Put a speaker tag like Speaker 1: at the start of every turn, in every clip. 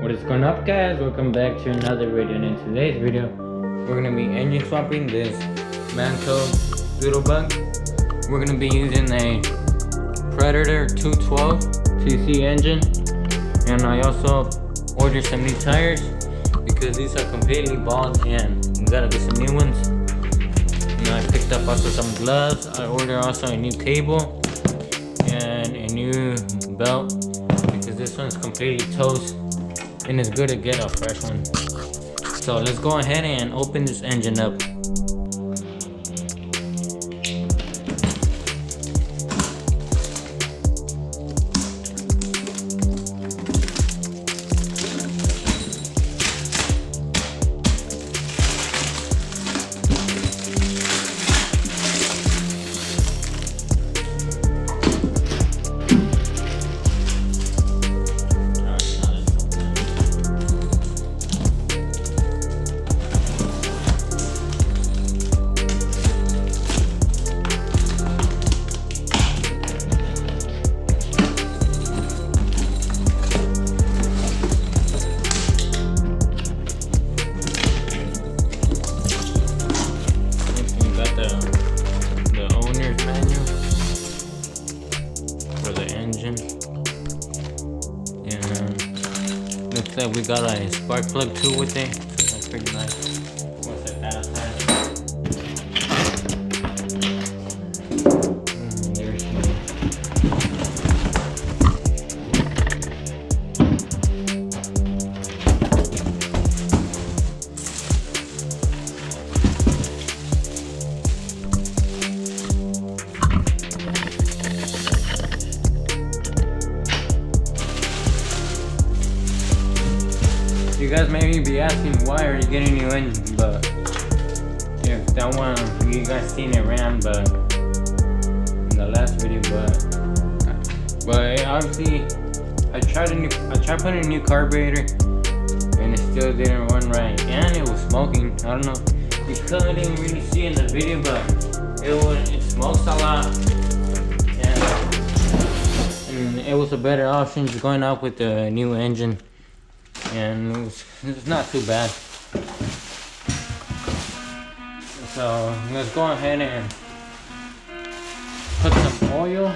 Speaker 1: What is going up, guys? Welcome back to another video. And in today's video we're going to be engine swapping this Manco bug. We're going to be using a Predator 212cc engine, and I also ordered some new tires because these are completely bald and we gotta get some new ones. And I picked up also some gloves. I ordered also a new cable and a new belt because this one's completely toast and it's good to get a fresh one. So let's go ahead and open this engine up. The owner's manual for the engine, and looks like we got a spark plug too with it, so that's pretty nice. What's it past that? There's You guys may be asking, why are you getting a new engine? But if that one you guys seen it ran, but in the last video, but obviously I tried putting a new carburetor and it still didn't run right, and it was smoking. I don't know, you couldn't really see in the video, but it smokes a lot, and it was a better option just going out with the new engine. And it's not too bad. So let's go ahead and put some oil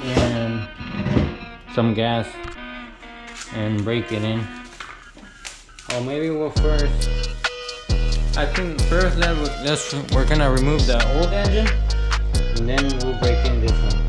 Speaker 1: and some gas and break it in. Or maybe we'll first, I think first we're gonna remove the old engine and then we'll break in this one.